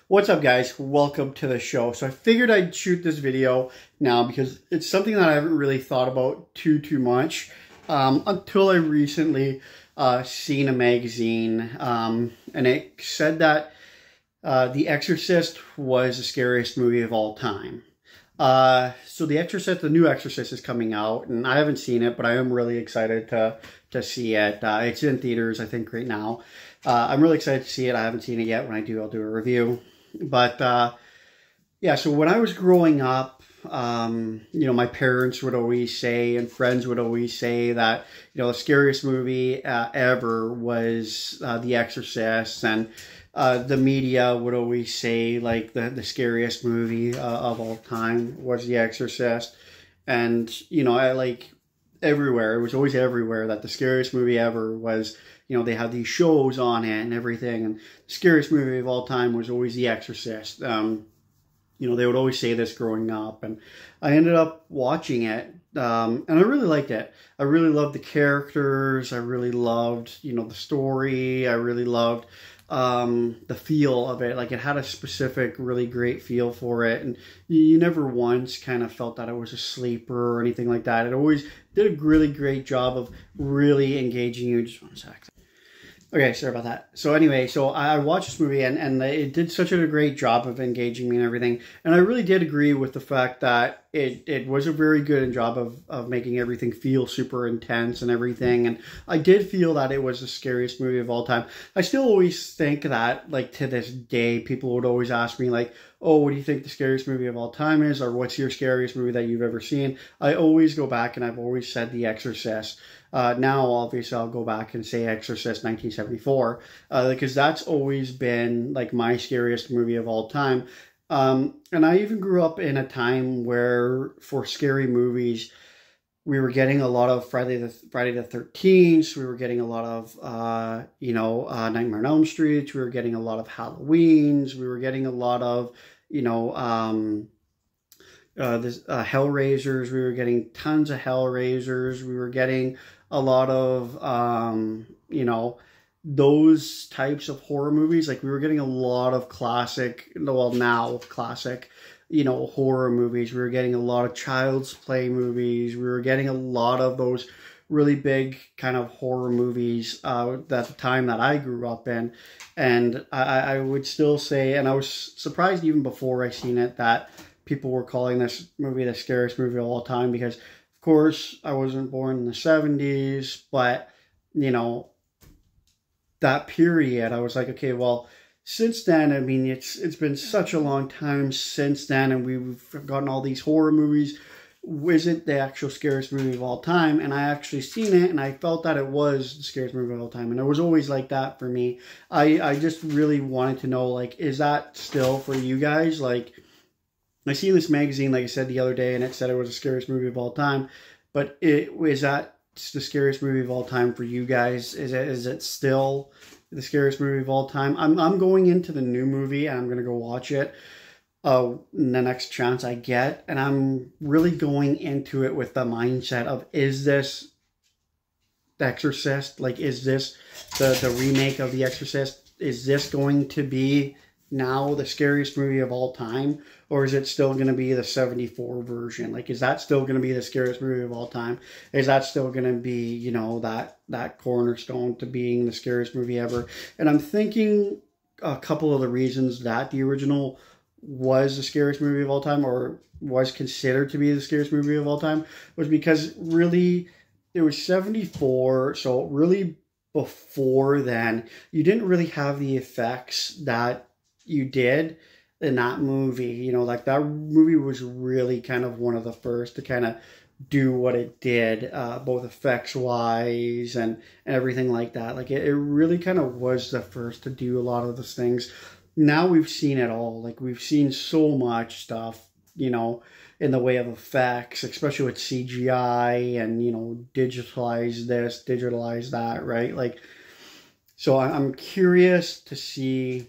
What's up, guys? Welcome to the show. So I figured I'd shoot this video now because it's something that I haven't really thought about too much until I recently seen a magazine, and it said that The Exorcist was the scariest movie of all time. So The Exorcist, the new Exorcist is coming out, and I haven't seen it, but I am really excited to see it. It's in theaters, I think, right now. I'm really excited to see it. I haven't seen it yet. When I do, I'll do a review. But yeah, so when I was growing up, my parents would always say, and friends would always say that, the scariest movie ever was The Exorcist, and the media would always say, like, the scariest movie of all time was The Exorcist. And, everywhere, it was always everywhere that the scariest movie ever was, they had these shows on it and everything. And the scariest movie of all time was always The Exorcist. They would always say this growing up. And I ended up watching it. And I really liked it. I really loved the characters. I really loved, the story. I really loved the feel of it. Like, it had a specific, really great feel for it. And you never once kind of felt that it was a sleeper or anything like that. It always did a really great job of really engaging you. Just one sec. Okay, sorry about that. So anyway, so I watched this movie and it did such a great job of engaging me and everything. And I really did agree with the fact that it was a very good job of making everything feel super intense and everything. And I did feel that it was the scariest movie of all time. I still always think that, like, to this day, people would always ask me, like, oh, what do you think the scariest movie of all time is? Or what's your scariest movie that you've ever seen? I always go back and I've always said The Exorcist. Now, obviously, I'll go back and say Exorcist 1974, because that's always been, like, my scariest movie of all time. And I even grew up in a time where, for scary movies, we were getting a lot of Friday the 13th. We were getting a lot of, Nightmare on Elm Street. We were getting a lot of Halloweens. We were getting a lot of, Hellraisers. We were getting tons of Hellraisers. We were getting a lot of, those types of horror movies. Like, we were getting a lot of classic, horror movies. We were getting a lot of Child's Play movies. We were getting a lot of those really big kind of horror movies at the time that I grew up in. And I would still say, and I was surprised even before I seen it, that people were calling this movie the scariest movie of all time, because, of course, I wasn't born in the 70s, but, that period, I was like, okay, well, since then, I mean, it's been such a long time since then, and we've gotten all these horror movies. Was it the actual scariest movie of all time? And I actually seen it, and I felt that it was the scariest movie of all time. And it was always like that for me. I just really wanted to know, like, is that still for you guys? Like, I seen this magazine, like I said, the other day, and it said it was the scariest movie of all time. But is that the scariest movie of all time for you guys? Is it still the scariest movie of all time? I'm going into the new movie, and I'm going to go watch it the next chance I get. And I'm really going into it with the mindset of, is this The Exorcist? Like, is this the remake of The Exorcist? Is this going to be now the scariest movie of all time? Or is it still going to be the 74 version? Like, is that still going to be the scariest movie of all time? Is that still going to be, that cornerstone to being the scariest movie ever? And I'm thinking a couple of the reasons that the original was the scariest movie of all time, or was considered to be the scariest movie of all time, was because really it was 74. So really before then, you didn't really have the effects that you did in that movie. Like, that movie was really kind of one of the first to kind of do what it did, both effects wise and everything like that. Like, it really kind of was the first to do a lot of those things. Now we've seen it all. Like, we've seen so much stuff, in the way of effects, especially with CGI and, digitalize this, digitalize that, right? Like, so I'm curious to see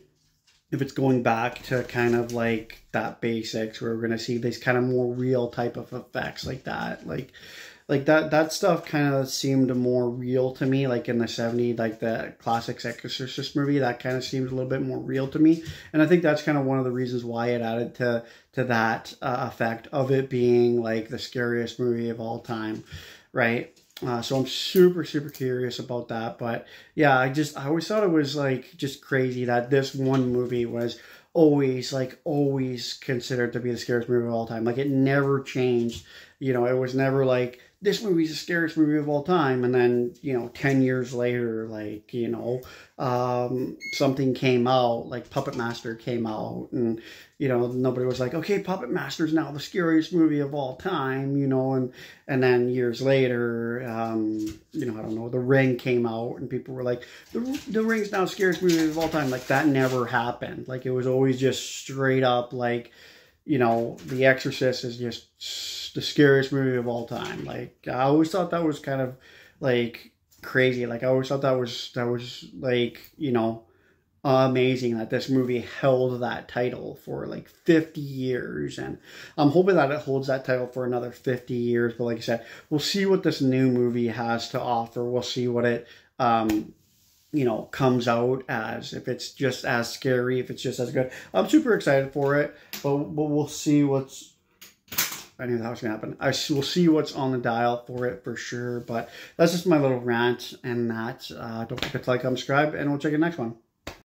if it's going back to kind of like that basics, where we're going to see these kind of more real type of effects like that. Like, like that stuff kind of seemed more real to me, like in the 70s, like the classic Exorcist movie, that kind of seems a little bit more real to me. And I think that's kind of one of the reasons why it added to that effect of it being like the scariest movie of all time, right? So I'm super, super curious about that. But yeah, I always thought it was like just crazy that this one movie was always considered to be the scariest movie of all time. Like it never changed. You know, it was never like this movie's the scariest movie of all time. And then, 10 years later, like, something came out, like Puppet Master came out, and, nobody was like, okay, Puppet Master's now the scariest movie of all time, and then years later, I don't know, The Ring came out, and people were like, the Ring's now the scariest movie of all time. Like, that never happened. Like, it was always just straight up, like, The Exorcist is just the scariest movie of all time. Like, I always thought that was kind of, like, crazy. Like, I always thought that was like, amazing that this movie held that title for, like, 50 years. And I'm hoping that it holds that title for another 50 years. But like I said, we'll see what this new movie has to offer. We'll see what it, comes out as, if it's just as scary, if it's just as good. I'm super excited for it, but we'll see I knew that was going to happen. We'll see what's on the dial for it for sure, but that's just my little rant, and that, don't forget to like, comment, subscribe, and we'll check you next one.